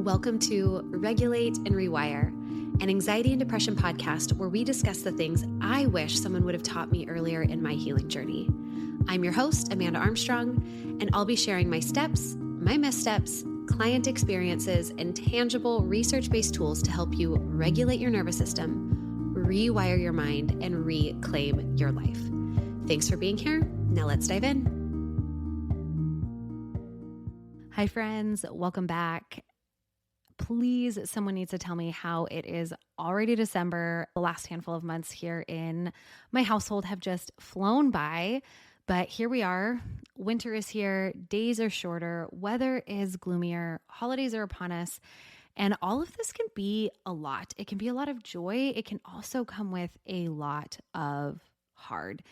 Welcome to Regulate and Rewire, an anxiety and depression podcast where we discuss the things I wish someone would have taught me earlier in my healing journey. I'm your host, Amanda Armstrong, and I'll be sharing my steps, my missteps, client experiences, and tangible research-based tools to help you regulate your nervous system, rewire your mind, and reclaim your life. Thanks for being here. Now let's dive in. Hi, friends. Welcome back. Please, someone needs to tell me how it is already December. The last handful of months here in my household have just flown by, but here we are. Winter is here, days are shorter, weather is gloomier, holidays are upon us, and all of this can be a lot. It can be a lot of joy. It can also come with a lot of hard.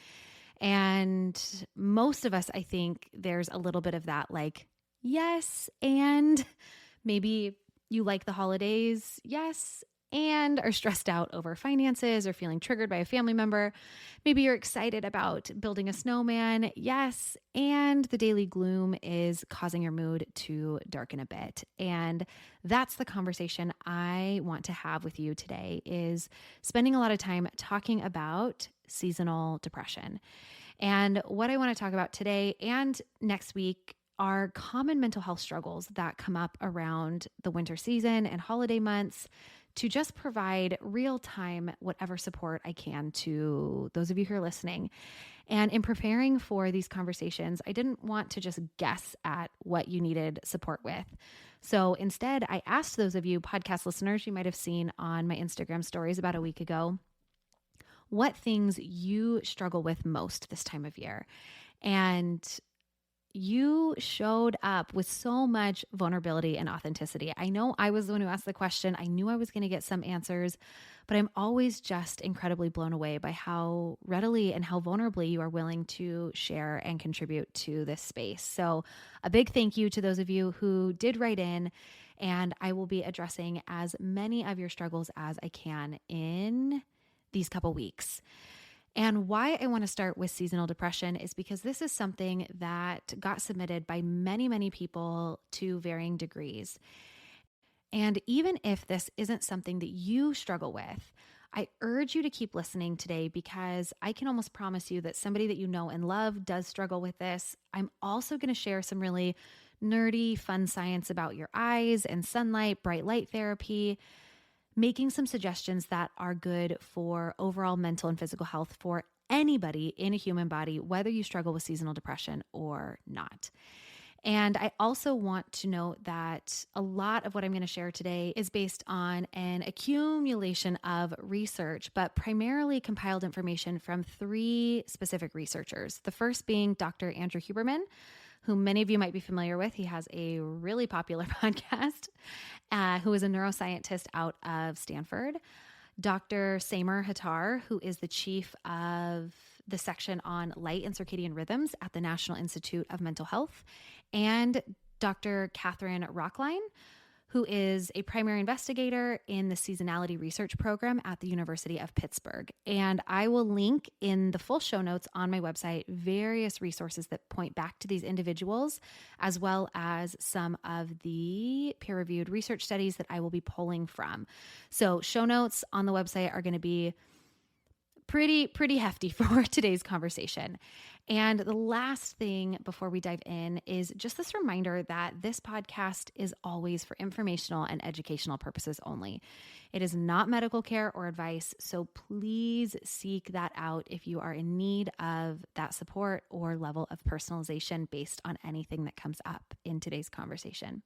And most of us, I think there's a little bit of that, like, yes, and maybe you like the holidays, yes, and are stressed out over finances or feeling triggered by a family member. Maybe you're excited about building a snowman, yes, and the daily gloom is causing your mood to darken a bit. And that's the conversation I want to have with you today, is spending a lot of time talking about seasonal depression. And what I want to talk about today and next week are common mental health struggles that come up around the winter season and holiday months, to just provide real-time whatever support I can to those of you who are listening. And in preparing for these conversations, I didn't want to just guess at what you needed support with. So instead, I asked those of you podcast listeners, you might have seen on my Instagram stories about a week ago, what things you struggle with most this time of year. And you showed up with so much vulnerability and authenticity. I know I was the one who asked the question. I knew I was going to get some answers, but I'm always just incredibly blown away by how readily and how vulnerably you are willing to share and contribute to this space. So a big thank you to those of you who did write in, and I will be addressing as many of your struggles as I can in these couple weeks. And why I want to start with seasonal depression is because this is something that got submitted by many, many people to varying degrees. And even if this isn't something that you struggle with, I urge you to keep listening today, because I can almost promise you that somebody that you know and love does struggle with this. I'm also going to share some really nerdy, fun science about your eyes and sunlight, bright light therapy, making some suggestions that are good for overall mental and physical health for anybody in a human body, whether you struggle with seasonal depression or not. And I also want to note that a lot of what I'm going to share today is based on an accumulation of research, but primarily compiled information from 3 specific researchers. The first being Dr. Andrew Huberman, who many of you might be familiar with. He has a really popular podcast, who is a neuroscientist out of Stanford. Dr. Samer Hattar, who is the chief of the section on light and circadian rhythms at the National Institute of Mental Health, and Dr. Catherine Rockline, who is a primary investigator in the seasonality research program at the University of Pittsburgh. And I will link in the full show notes on my website various resources that point back to these individuals, as well as some of the peer-reviewed research studies that I will be pulling from. So show notes on the website are going to be pretty hefty for today's conversation. And the last thing before we dive in is just this reminder that this podcast is always for informational and educational purposes only. It is not medical care or advice, so please seek that out if you are in need of that support or level of personalization based on anything that comes up in today's conversation.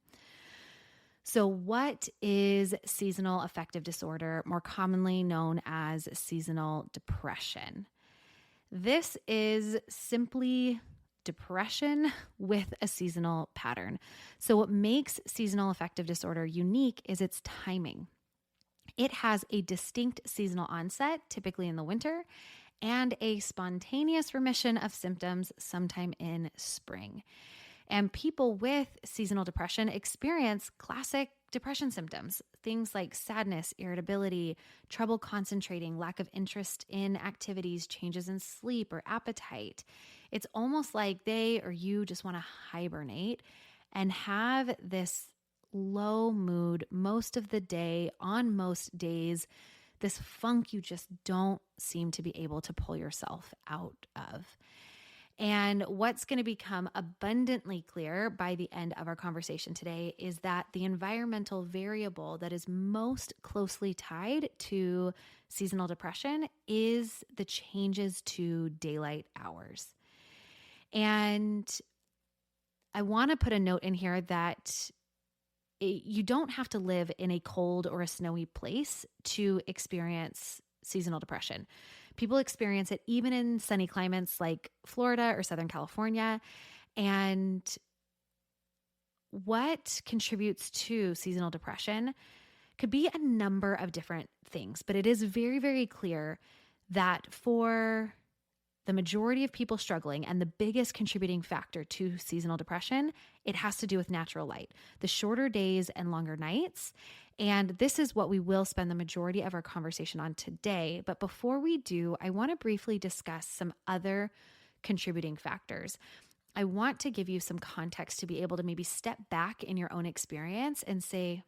So what is seasonal affective disorder, more commonly known as seasonal depression? This is simply depression with a seasonal pattern. So what makes seasonal affective disorder unique is its timing. It has a distinct seasonal onset, typically in the winter, and a spontaneous remission of symptoms sometime in spring. And people with seasonal depression experience classic depression symptoms, things like sadness, irritability, trouble concentrating, lack of interest in activities, changes in sleep or appetite. It's almost like they or you just want to hibernate and have this low mood most of the day, on most days, this funk you just don't seem to be able to pull yourself out of. And what's going to become abundantly clear by the end of our conversation today is that the environmental variable that is most closely tied to seasonal depression is the changes to daylight hours. And I want to put a note in here that you don't have to live in a cold or a snowy place to experience seasonal depression. People experience it even in sunny climates like Florida or Southern California. And what contributes to seasonal depression could be a number of different things, but it is very, very clear that for the majority of people struggling, and the biggest contributing factor to seasonal depression, it has to do with natural light, the shorter days and longer nights. And this is what we will spend the majority of our conversation on today. But before we do, I want to briefly discuss some other contributing factors. I want to give you some context to be able to maybe step back in your own experience and say,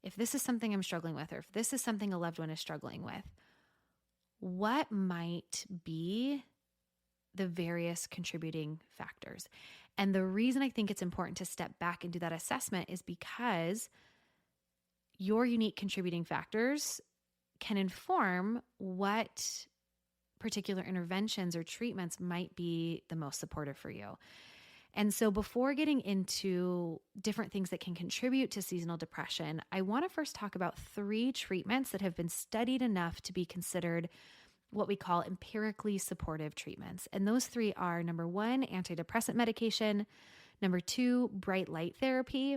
if this is something I'm struggling with, or if this is something a loved one is struggling with, what might be the various contributing factors? And the reason I think it's important to step back and do that assessment is because your unique contributing factors can inform what particular interventions or treatments might be the most supportive for you. And so before getting into different things that can contribute to seasonal depression, I want to first talk about 3 treatments that have been studied enough to be considered what we call empirically supportive treatments. And those 3 are, number 1, antidepressant medication, number 2, bright light therapy,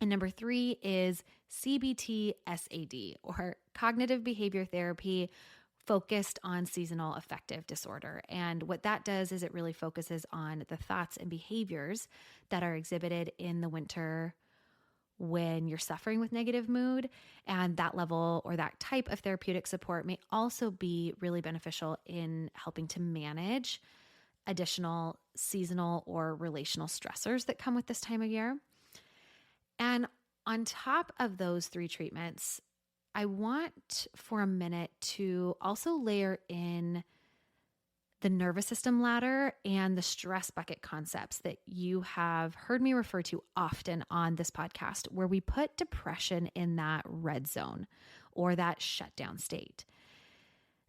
and number 3 is CBT-SAD, or cognitive behavior therapy focused on seasonal affective disorder. And what that does is it really focuses on the thoughts and behaviors that are exhibited in the winter when you're suffering with negative mood. And that level or that type of therapeutic support may also be really beneficial in helping to manage additional seasonal or relational stressors that come with this time of year. And on top of those 3 treatments, I want for a minute to also layer in the nervous system ladder and the stress bucket concepts that you have heard me refer to often on this podcast, where we put depression in that red zone or that shutdown state.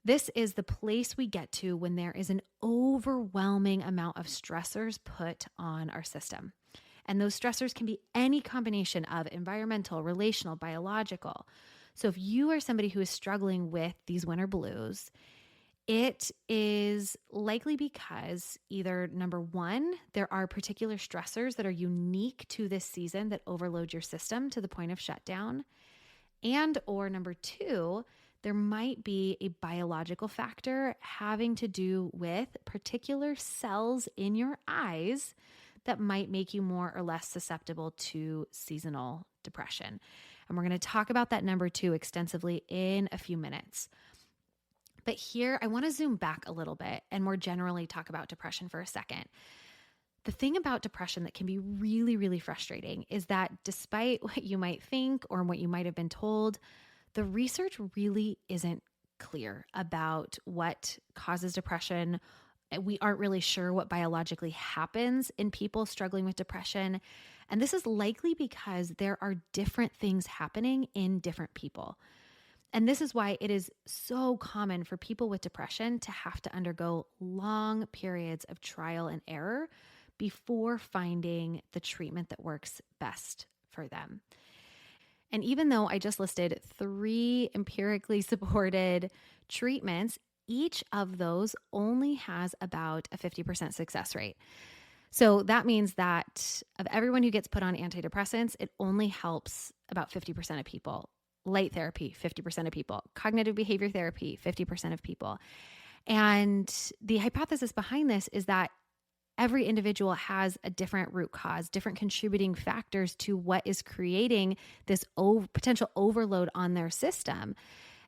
This is the place we get to when there is an overwhelming amount of stressors put on our system. And those stressors can be any combination of environmental, relational, biological. So if you are somebody who is struggling with these winter blues, it is likely because either, number 1, there are particular stressors that are unique to this season that overload your system to the point of shutdown, and or number 2, there might be a biological factor having to do with particular cells in your eyes that might make you more or less susceptible to seasonal depression. And we're going to talk about that number 2 extensively in a few minutes. But here, I want to zoom back a little bit and more generally talk about depression for a second. The thing about depression that can be really, really frustrating is that despite what you might think or what you might have been told, the research really isn't clear about what causes depression. We aren't really sure what biologically happens in people struggling with depression. And this is likely because there are different things happening in different people. And this is why it is so common for people with depression to have to undergo long periods of trial and error before finding the treatment that works best for them. And even though I just listed 3 empirically supported treatments, each of those only has about a 50% success rate. So that means that of everyone who gets put on antidepressants, it only helps about 50% of people. Light therapy, 50% of people. Cognitive behavior therapy, 50% of people. And the hypothesis behind this is that every individual has a different root cause, different contributing factors to what is creating this potential overload on their system.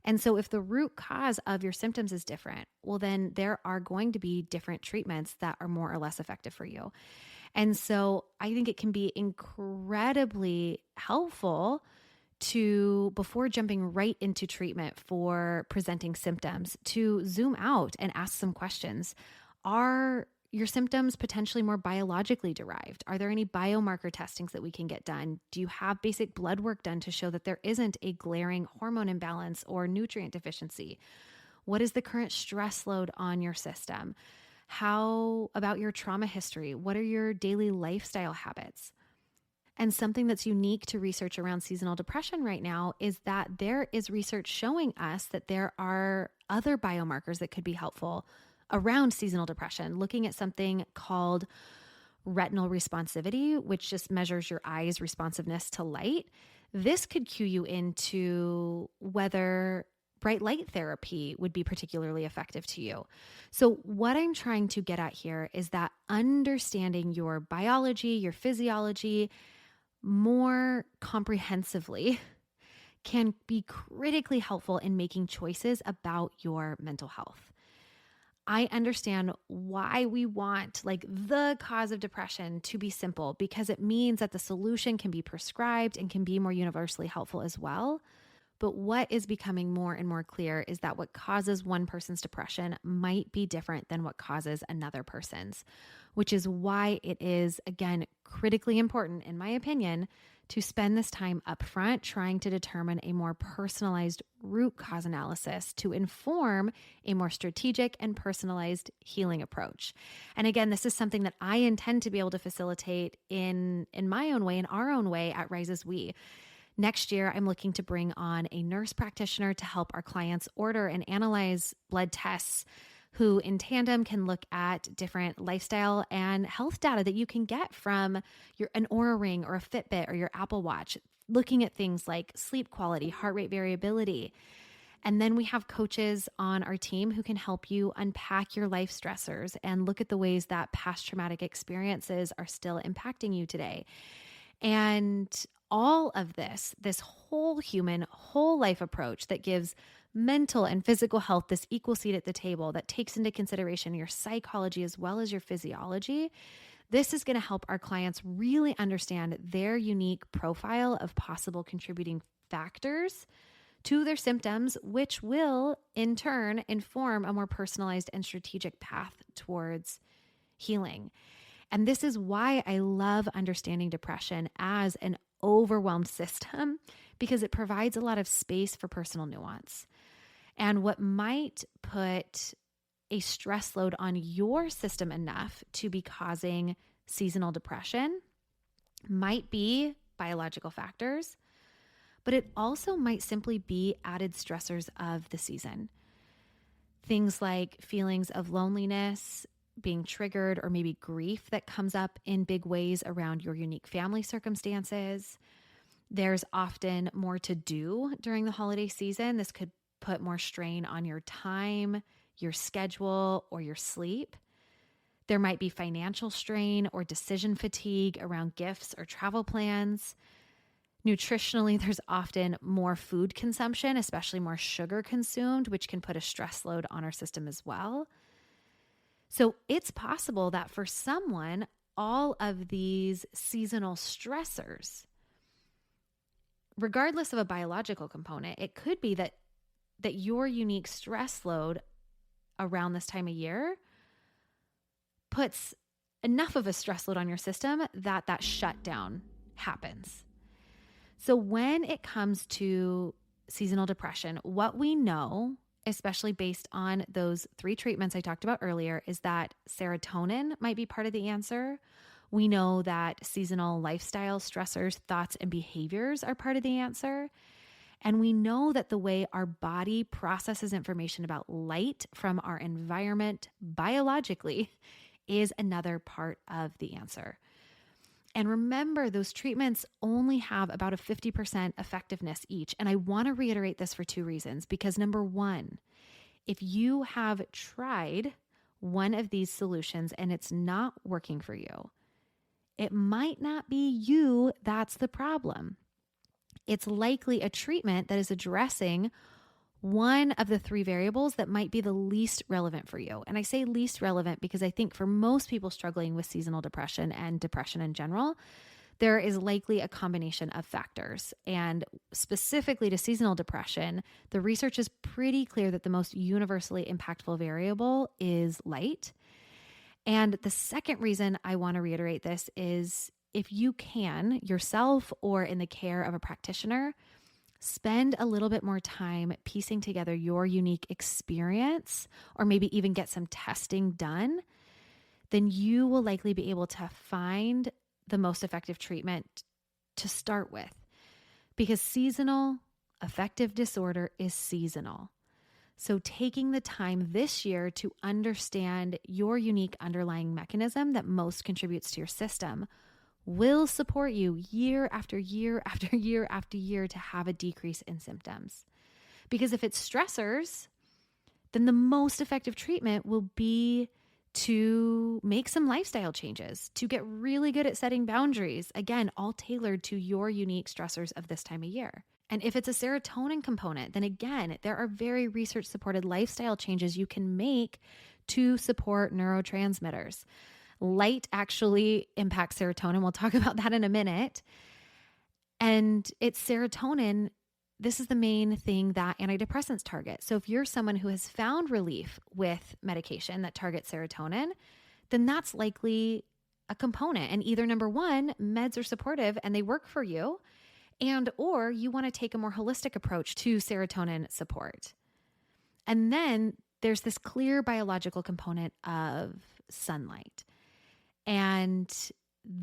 And so if the root cause of your symptoms is different, well, then there are going to be different treatments that are more or less effective for you. And so I think it can be incredibly helpful to, before jumping right into treatment for presenting symptoms, to zoom out and ask some questions. Are your symptoms potentially more biologically derived? Are there any biomarker testings that we can get done? Do you have basic blood work done to show that there isn't a glaring hormone imbalance or nutrient deficiency? What is the current stress load on your system? How about your trauma history? What are your daily lifestyle habits? And something that's unique to research around seasonal depression right now is that there is research showing us that there are other biomarkers that could be helpful around seasonal depression, looking at something called retinal responsivity, which just measures your eye's responsiveness to light. This could cue you into whether bright light therapy would be particularly effective to you. So what I'm trying to get at here is that understanding your biology, your physiology, more comprehensively can be critically helpful in making choices about your mental health. I understand why we want the cause of depression to be simple, because it means that the solution can be prescribed and can be more universally helpful as well. But what is becoming more and more clear is that what causes one person's depression might be different than what causes another person's, which is why it is, again, critically important, in my opinion, to spend this time upfront trying to determine a more personalized root cause analysis to inform a more strategic and personalized healing approach. And again, this is something that I intend to be able to facilitate in my own way, in our own way at Rise as We. Next year, I'm looking to bring on a nurse practitioner to help our clients order and analyze blood tests, who in tandem can look at different lifestyle and health data that you can get from an Oura Ring or a Fitbit or your Apple Watch, looking at things like sleep quality, heart rate variability. And then we have coaches on our team who can help you unpack your life stressors and look at the ways that past traumatic experiences are still impacting you today. And all of this whole human, whole life approach that gives mental and physical health this equal seat at the table, that takes into consideration your psychology as well as your physiology, this is going to help our clients really understand their unique profile of possible contributing factors to their symptoms, which will in turn inform a more personalized and strategic path towards healing. And this is why I love understanding depression as an overwhelmed system, because it provides a lot of space for personal nuance. And what might put a stress load on your system enough to be causing seasonal depression might be biological factors, but it also might simply be added stressors of the season. Things like feelings of loneliness being triggered, or maybe grief that comes up in big ways around your unique family circumstances. There's often more to do during the holiday season. This could put more strain on your time, your schedule, or your sleep. There might be financial strain or decision fatigue around gifts or travel plans. Nutritionally, there's often more food consumption, especially more sugar consumed, which can put a stress load on our system as well. So it's possible that for someone, all of these seasonal stressors, regardless of a biological component, it could be that your unique stress load around this time of year puts enough of a stress load on your system that shutdown happens. So when it comes to seasonal depression, what we know, especially based on those 3 treatments I talked about earlier, is that serotonin might be part of the answer. We know that seasonal lifestyle stressors, thoughts, and behaviors are part of the answer. And we know that the way our body processes information about light from our environment biologically is another part of the answer. And remember, those treatments only have about a 50% effectiveness each. And I want to reiterate this for 2 reasons. Because number 1, if you have tried one of these solutions and it's not working for you, it might not be you that's the problem. It's likely a treatment that is addressing one of the three variables that might be the least relevant for you. And I say least relevant because I think for most people struggling with seasonal depression and depression in general, there is likely a combination of factors. And specifically to seasonal depression, the research is pretty clear that the most universally impactful variable is light. And the second reason I want to reiterate this is if you can, yourself or in the care of a practitioner, spend a little bit more time piecing together your unique experience, or maybe even get some testing done, then you will likely be able to find the most effective treatment to start with. Because seasonal affective disorder is seasonal. So taking the time this year to understand your unique underlying mechanism that most contributes to your system will support you year after year after year after year to have a decrease in symptoms. Because if it's stressors, then the most effective treatment will be to make some lifestyle changes, to get really good at setting boundaries, again, all tailored to your unique stressors of this time of year. And if it's a serotonin component, then again, there are very research-supported lifestyle changes you can make to support neurotransmitters. Light actually impacts serotonin. We'll talk about that in a minute. And it's serotonin. This is the main thing that antidepressants target. So if you're someone who has found relief with medication that targets serotonin, then that's likely a component. And either number one, meds are supportive and they work for you, and or you want to take a more holistic approach to serotonin support. And then there's this clear biological component of sunlight. And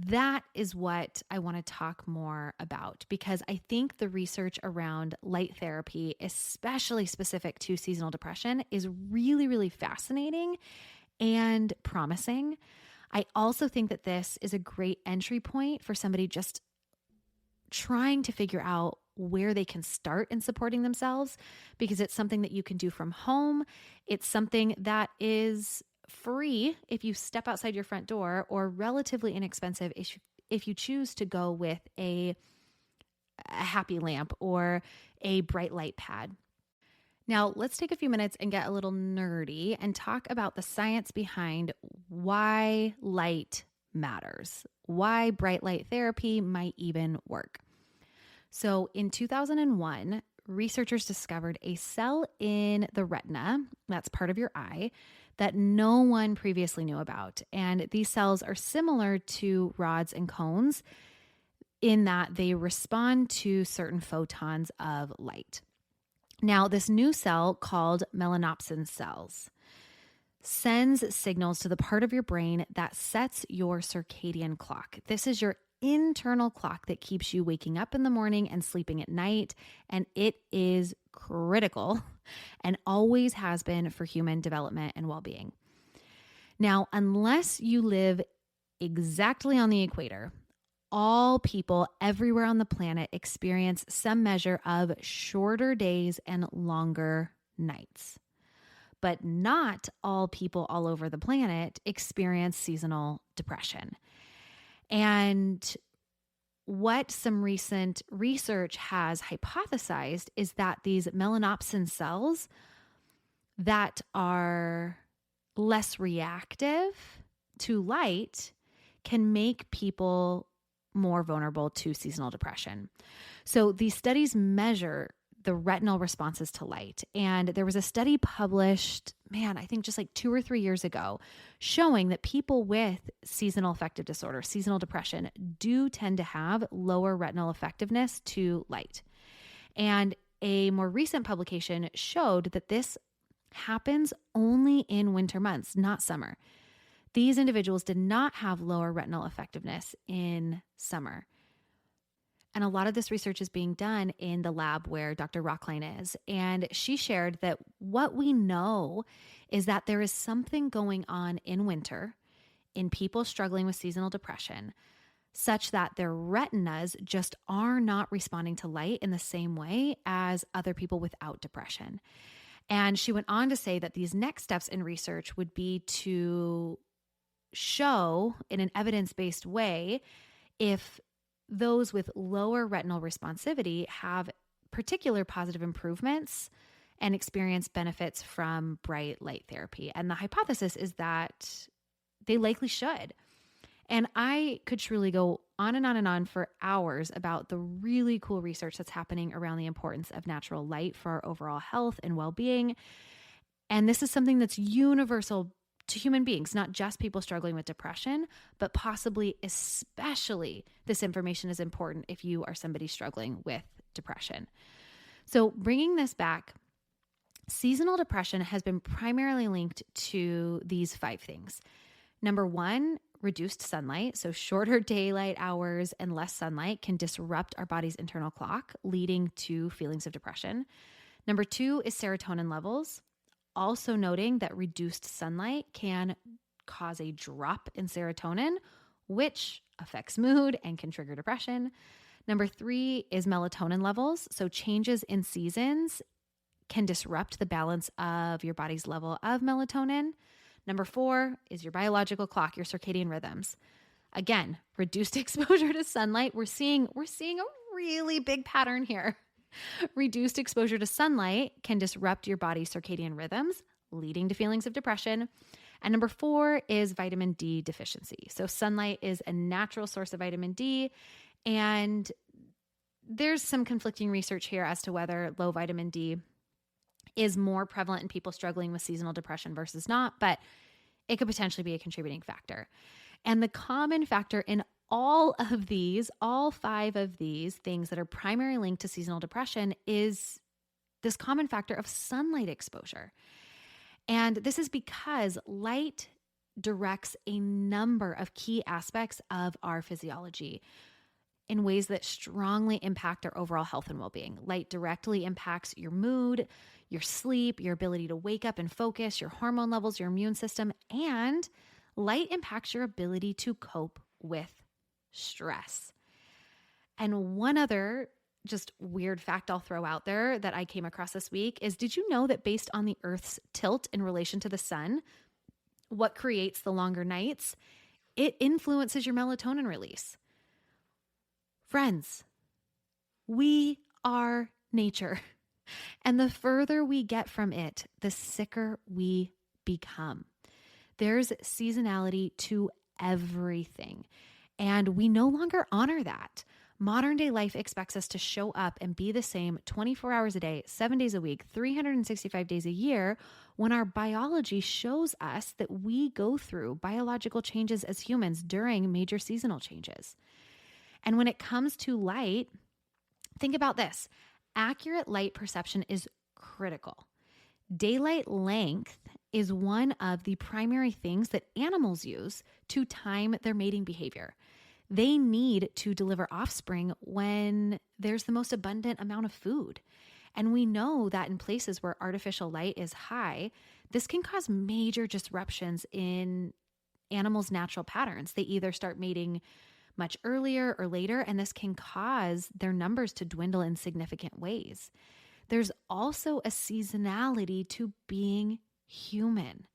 that is what I want to talk more about, because I think the research around light therapy, especially specific to seasonal depression, is really, really fascinating and promising. I also think that this is a great entry point for somebody just trying to figure out where they can start in supporting themselves, because it's something that you can do from home. It's something that is free if you step outside your front door, or relatively inexpensive if you choose to go with a happy lamp or a bright light pad. Now, let's take a few minutes and get a little nerdy and talk about the science behind why light matters, why bright light therapy might even work. So in 2001, researchers discovered a cell in the retina, that's part of your eye, that no one previously knew about. And these cells are similar to rods and cones in that they respond to certain photons of light. Now, this new cell, called melanopsin cells, sends signals to the part of your brain that sets your circadian clock. This is your internal clock that keeps you waking up in the morning and sleeping at night, and it is critical and always has been for human development and well-being. Now, unless you live exactly on the equator, all people everywhere on the planet experience some measure of shorter days and longer nights. But not all people all over the planet experience seasonal depression. And what some recent research has hypothesized is that these melanopsin cells that are less reactive to light can make people more vulnerable to seasonal depression. So these studies measure the retinal responses to light. And there was a study published, I think just like 2 or 3 years ago, showing that people with seasonal affective disorder, seasonal depression, do tend to have lower retinal effectiveness to light. And a more recent publication showed that this happens only in winter months, not summer. These individuals did not have lower retinal effectiveness in summer. And a lot of this research is being done in the lab where Dr. Rockline is. And she shared that what we know is that there is something going on in winter in people struggling with seasonal depression, such that their retinas just are not responding to light in the same way as other people without depression. And she went on to say that these next steps in research would be to show in an evidence-based way if those with lower retinal responsivity have particular positive improvements and experience benefits from bright light therapy. And the hypothesis is that they likely should. And I could truly go on and on and on for hours about the really cool research that's happening around the importance of natural light for our overall health and well-being. And this is something that's universal to human beings, not just people struggling with depression, but possibly especially this information is important if you are somebody struggling with depression. So bringing this back, seasonal depression has been primarily linked to these 5 things. Number 1, reduced sunlight. So shorter daylight hours and less sunlight can disrupt our body's internal clock, leading to feelings of depression. Number 2 is serotonin levels. Also noting that reduced sunlight can cause a drop in serotonin, which affects mood and can trigger depression. Number 3 is melatonin levels. So changes in seasons can disrupt the balance of your body's level of melatonin. Number 4 is your biological clock, your circadian rhythms. Again, reduced exposure to sunlight. We're seeing a really big pattern here. Reduced exposure to sunlight can disrupt your body's circadian rhythms, leading to feelings of depression. And number 4 is vitamin D deficiency. So sunlight is a natural source of vitamin D, and there's some conflicting research here as to whether low vitamin D is more prevalent in people struggling with seasonal depression versus not, but it could potentially be a contributing factor. And the common factor in all 5 of these things that are primarily linked to seasonal depression is this common factor of sunlight exposure. And this is because light directs a number of key aspects of our physiology in ways that strongly impact our overall health and well-being. Light directly impacts your mood, your sleep, your ability to wake up and focus, your hormone levels, your immune system, and light impacts your ability to cope with stress. And one other just weird fact I'll throw out there that I came across this week is, did you know that based on the Earth's tilt in relation to the sun, what creates the longer nights, it influences your melatonin release? Friends, we are nature. And the further we get from it, the sicker we become. There's seasonality to everything, and we no longer honor that. Modern day life expects us to show up and be the same 24 hours a day, 7 days a week, 365 days a year, when our biology shows us that we go through biological changes as humans during major seasonal changes. And when it comes to light, think about this. Accurate light perception is critical. Daylight length is one of the primary things that animals use to time their mating behavior. They need to deliver offspring when there's the most abundant amount of food. And we know that in places where artificial light is high, this can cause major disruptions in animals' natural patterns. They either start mating much earlier or later, and this can cause their numbers to dwindle in significant ways. There's also a seasonality to being human.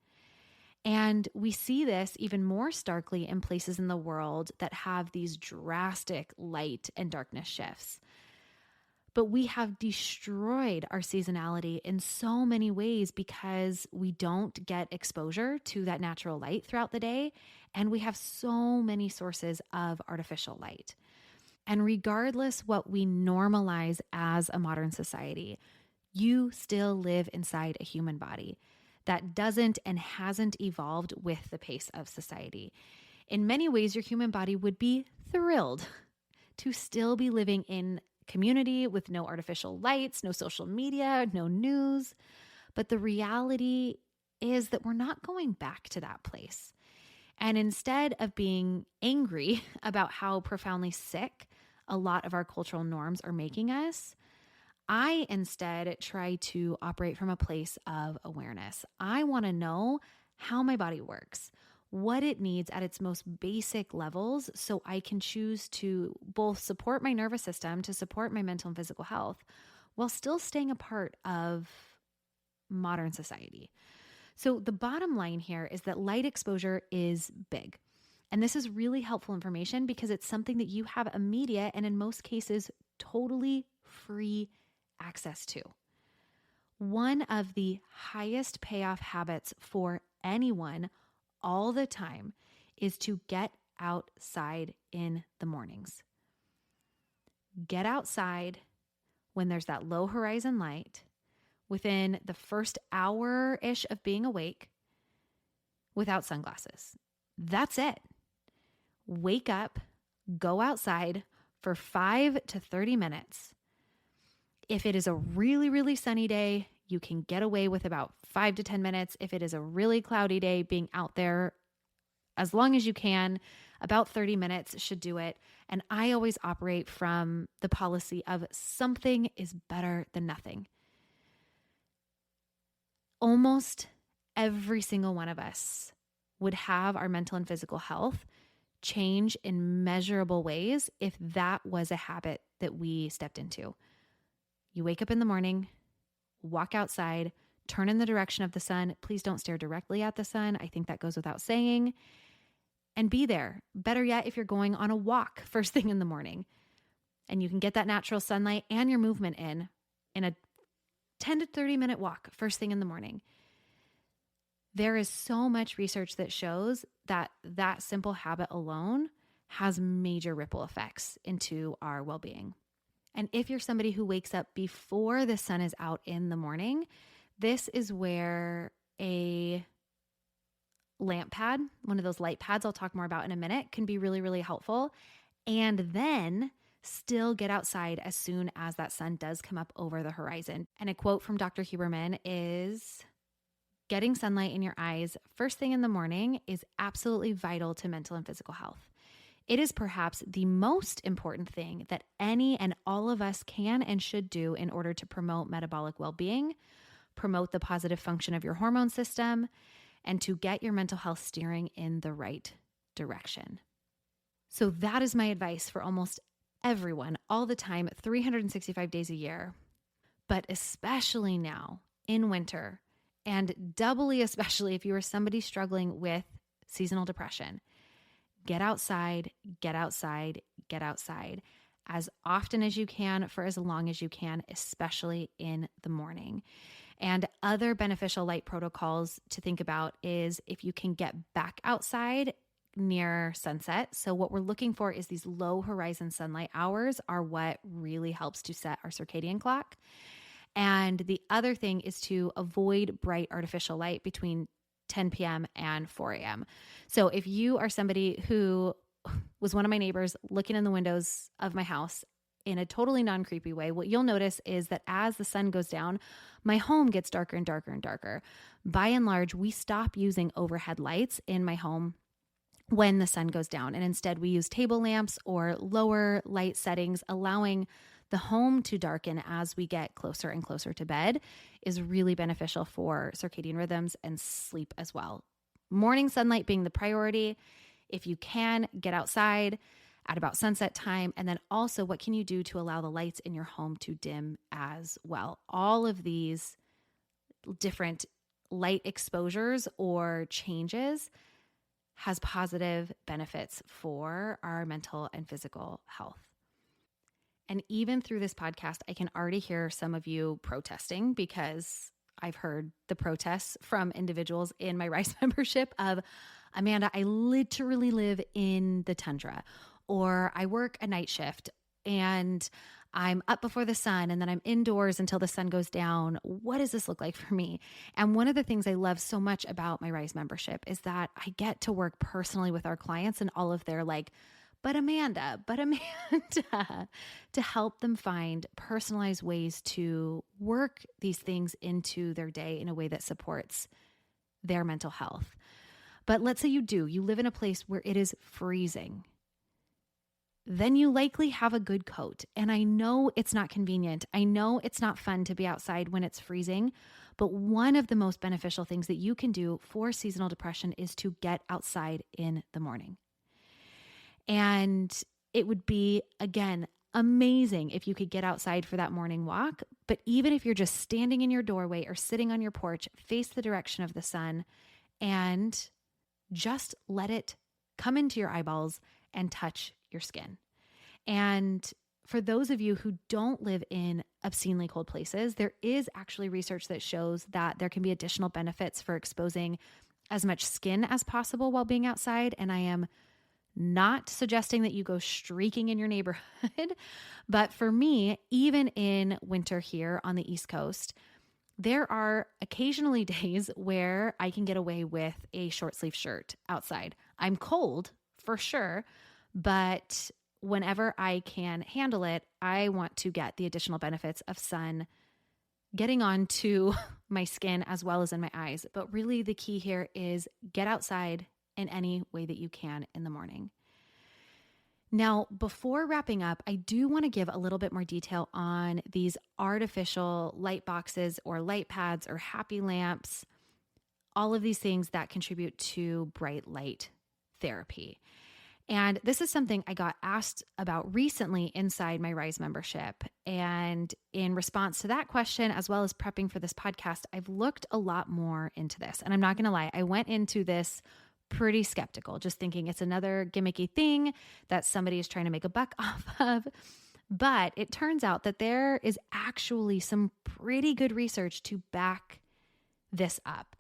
And we see this even more starkly in places in the world that have these drastic light and darkness shifts. But we have destroyed our seasonality in so many ways because we don't get exposure to that natural light throughout the day. And we have so many sources of artificial light. And regardless what we normalize as a modern society, you still live inside a human body that doesn't and hasn't evolved with the pace of society. In many ways, your human body would be thrilled to still be living in community with no artificial lights, no social media, no news. But the reality is that we're not going back to that place. And instead of being angry about how profoundly sick a lot of our cultural norms are making us, I instead try to operate from a place of awareness. I want to know how my body works, what it needs at its most basic levels, so I can choose to both support my nervous system, to support my mental and physical health, while still staying a part of modern society. So the bottom line here is that light exposure is big. And this is really helpful information because it's something that you have immediate and in most cases, totally free access to. One of the highest payoff habits for anyone all the time is to get outside in the mornings. Get outside when there's that low horizon light, within the first hour-ish of being awake, without sunglasses. That's it. Wake up, go outside for 5 to 30 minutes. If it is a really, really sunny day, you can get away with about 5 to 10 minutes. If it is a really cloudy day, being out there as long as you can, about 30 minutes should do it. And I always operate from the policy of something is better than nothing. Almost every single one of us would have our mental and physical health change in measurable ways if that was a habit that we stepped into. You wake up in the morning, walk outside, turn in the direction of the sun. Please don't stare directly at the sun. I think that goes without saying. And be there. Better yet, if you're going on a walk first thing in the morning, and you can get that natural sunlight and your movement in a 10 to 30 minute walk first thing in the morning. There is so much research that shows that that simple habit alone has major ripple effects into our well-being. And if you're somebody who wakes up before the sun is out in the morning, this is where a lamp pad, one of those light pads I'll talk more about in a minute, can be really, really helpful. And then still get outside as soon as that sun does come up over the horizon. And a quote from Dr. Huberman is, "Getting sunlight in your eyes first thing in the morning is absolutely vital to mental and physical health. It is perhaps the most important thing that any and all of us can and should do in order to promote metabolic well-being, promote the positive function of your hormone system, and to get your mental health steering in the right direction." So that is my advice for almost everyone, all the time, 365 days a year, but especially now in winter, and doubly especially if you are somebody struggling with seasonal depression. Get outside, get outside, get outside as often as you can for as long as you can, especially in the morning. And other beneficial light protocols to think about is if you can get back outside near sunset. So what we're looking for is these low horizon sunlight hours are what really helps to set our circadian clock. And the other thing is to avoid bright artificial light between 10 p.m. and 4 a.m. So if you are somebody who was one of my neighbors looking in the windows of my house in a totally non-creepy way, what you'll notice is that as the sun goes down, my home gets darker and darker and darker. By and large, we stop using overhead lights in my home when the sun goes down. And instead we use table lamps or lower light settings, allowing the home to darken as we get closer and closer to bed is really beneficial for circadian rhythms and sleep as well. Morning sunlight being the priority. If you can, get outside at about sunset time. And then also, what can you do to allow the lights in your home to dim as well? All of these different light exposures or changes has positive benefits for our mental and physical health. And even through this podcast, I can already hear some of you protesting, because I've heard the protests from individuals in my Rise membership of, "Amanda, I literally live in the tundra," or "I work a night shift and I'm up before the sun and then I'm indoors until the sun goes down. What does this look like for me?" And one of the things I love so much about my Rise membership is that I get to work personally with our clients and all of their but Amanda, to help them find personalized ways to work these things into their day in a way that supports their mental health. But let's say you live in a place where it is freezing. Then you likely have a good coat. And I know it's not convenient. I know it's not fun to be outside when it's freezing, but one of the most beneficial things that you can do for seasonal depression is to get outside in the morning. And it would be, again, amazing if you could get outside for that morning walk. But even if you're just standing in your doorway or sitting on your porch, face the direction of the sun and just let it come into your eyeballs and touch your skin. And for those of you who don't live in obscenely cold places, there is actually research that shows that there can be additional benefits for exposing as much skin as possible while being outside. And I am not suggesting that you go streaking in your neighborhood, but for me, even in winter here on the East Coast, there are occasionally days where I can get away with a short sleeve shirt outside. I'm cold for sure, but whenever I can handle it, I want to get the additional benefits of sun getting onto my skin as well as in my eyes. But really the key here is get outside in any way that you can in the morning. Now, before wrapping up, I do want to give a little bit more detail on these artificial light boxes or light pads or happy lamps, all of these things that contribute to bright light therapy. And this is something I got asked about recently inside my Rise membership. And in response to that question, as well as prepping for this podcast, I've looked a lot more into this. And I'm not going to lie, I went into this pretty skeptical, just thinking it's another gimmicky thing that somebody is trying to make a buck off of. But it turns out that there is actually some pretty good research to back this up.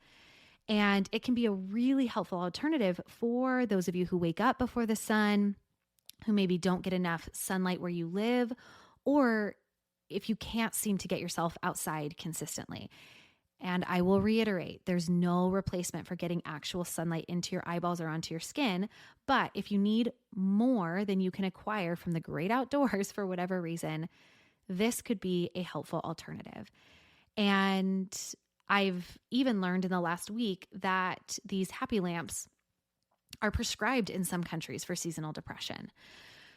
And it can be a really helpful alternative for those of you who wake up before the sun, who maybe don't get enough sunlight where you live, or if you can't seem to get yourself outside consistently. And I will reiterate, there's no replacement for getting actual sunlight into your eyeballs or onto your skin. But if you need more than you can acquire from the great outdoors for whatever reason, this could be a helpful alternative. And I've even learned in the last week that these happy lamps are prescribed in some countries for seasonal depression.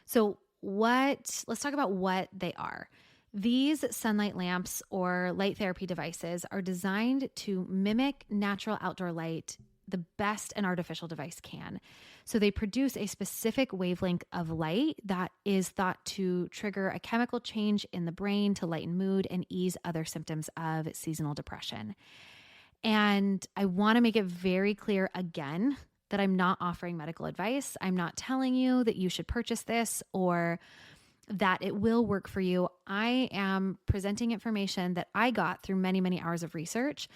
So let's talk about what they are. These sunlight lamps or light therapy devices are designed to mimic natural outdoor light the best an artificial device can. So they produce a specific wavelength of light that is thought to trigger a chemical change in the brain to lighten mood and ease other symptoms of seasonal depression. And I want to make it very clear again that I'm not offering medical advice. I'm not telling you that you should purchase this or that it will work for you. I am presenting information that I got through many, many hours of research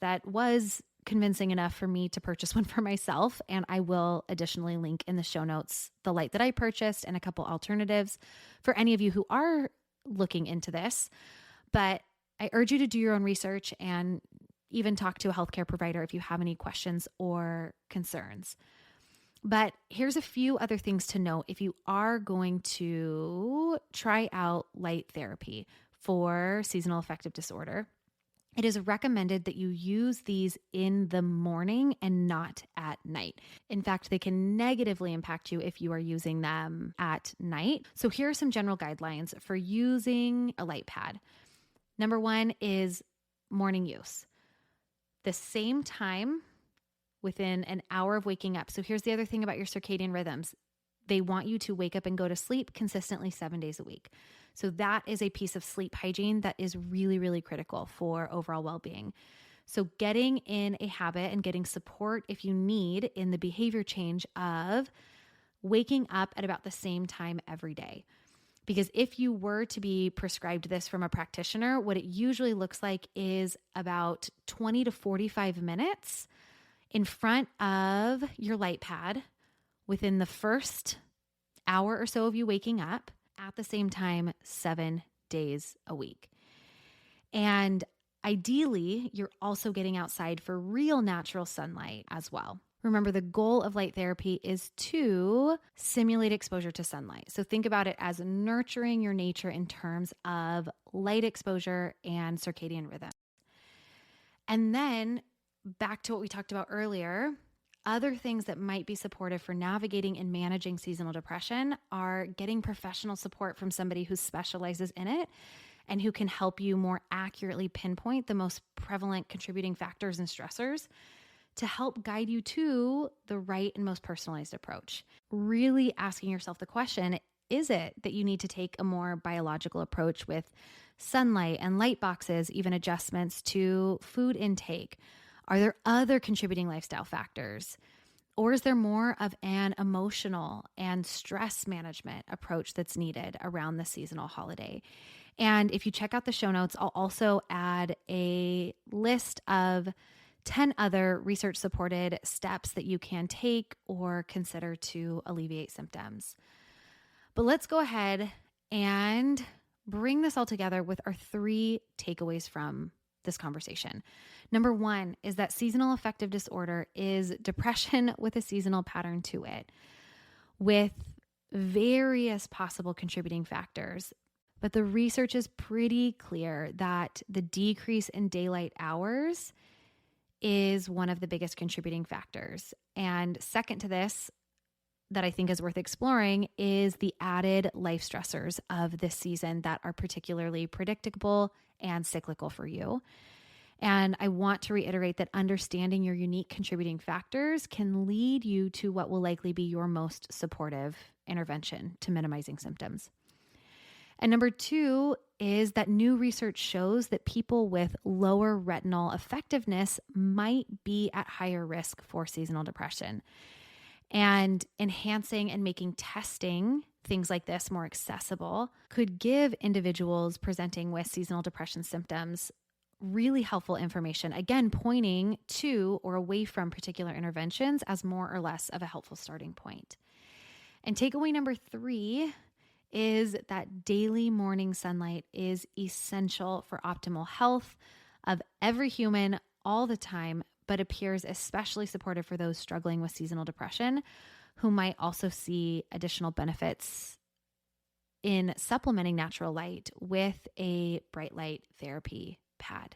that was convincing enough for me to purchase one for myself. And I will additionally link in the show notes the light that I purchased and a couple alternatives for any of you who are looking into this. But I urge you to do your own research and even talk to a healthcare provider if you have any questions or concerns. But here's a few other things to note if you are going to try out light therapy for seasonal affective disorder. It is recommended that you use these in the morning and not at night. In fact, they can negatively impact you if you are using them at night. So here are some general guidelines for using a light pad. Number one is morning use. The same time within an hour of waking up. So here's the other thing about your circadian rhythms. They want you to wake up and go to sleep consistently 7 days a week. So that is a piece of sleep hygiene that is really, really critical for overall well-being. So getting in a habit and getting support if you need in the behavior change of waking up at about the same time every day. Because if you were to be prescribed this from a practitioner, what it usually looks like is about 20 to 45 minutes in front of your light pad within the first hour or so of you waking up at the same time, 7 days a week. And ideally, you're also getting outside for real natural sunlight as well. Remember, the goal of light therapy is to simulate exposure to sunlight. So think about it as nurturing your nature in terms of light exposure and circadian rhythm. And then back to what we talked about earlier, other things that might be supportive for navigating and managing seasonal depression are getting professional support from somebody who specializes in it and who can help you more accurately pinpoint the most prevalent contributing factors and stressors to help guide you to the right and most personalized approach. Really asking yourself the question, is it that you need to take a more biological approach with sunlight and light boxes, even adjustments to food intake? Are there other contributing lifestyle factors? Or is there more of an emotional and stress management approach that's needed around the seasonal holiday? And if you check out the show notes, I'll also add a list of 10 other research-supported steps that you can take or consider to alleviate symptoms. But let's go ahead and bring this all together with our 3 takeaways from this conversation. Number 1 is that seasonal affective disorder is depression with a seasonal pattern to it, with various possible contributing factors. But the research is pretty clear that the decrease in daylight hours is one of the biggest contributing factors. And second to this, that I think is worth exploring, is the added life stressors of this season that are particularly predictable and cyclical for you. And I want to reiterate that understanding your unique contributing factors can lead you to what will likely be your most supportive intervention to minimizing symptoms. And number 2 is that new research shows that people with lower retinal effectiveness might be at higher risk for seasonal depression. And enhancing and making testing things like this more accessible could give individuals presenting with seasonal depression symptoms really helpful information, again, pointing to or away from particular interventions as more or less of a helpful starting point. And takeaway number 3 is that daily morning sunlight is essential for optimal health of every human all the time, but appears especially supportive for those struggling with seasonal depression, who might also see additional benefits in supplementing natural light with a bright light therapy pad.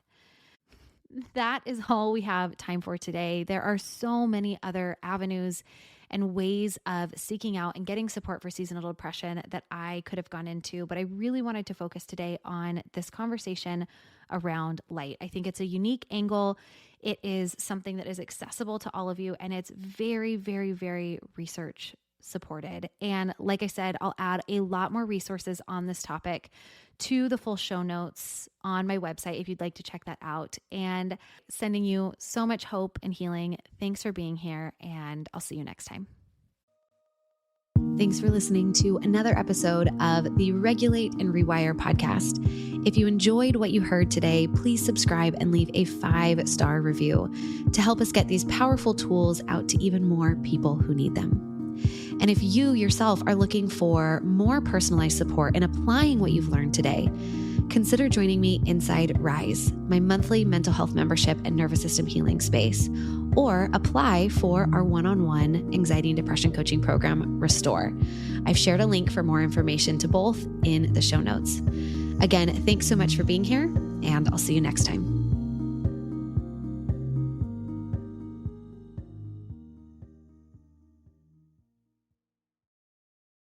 That is all we have time for today. There are so many other avenues and ways of seeking out and getting support for seasonal depression that I could have gone into, but I really wanted to focus today on this conversation around light. I think it's a unique angle. It is something that is accessible to all of you, and it's very, very, very research supported. And like I said, I'll add a lot more resources on this topic to the full show notes on my website if you'd like to check that out. And sending you so much hope and healing. Thanks for being here, and I'll see you next time. Thanks for listening to another episode of the Regulate and Rewire podcast. If you enjoyed what you heard today, please subscribe and leave a 5-star review to help us get these powerful tools out to even more people who need them. And if you yourself are looking for more personalized support in applying what you've learned today, consider joining me inside Rise, my monthly mental health membership and nervous system healing space, or apply for our one-on-one anxiety and depression coaching program, Restore. I've shared a link for more information to both in the show notes. Again, thanks so much for being here, and I'll see you next time.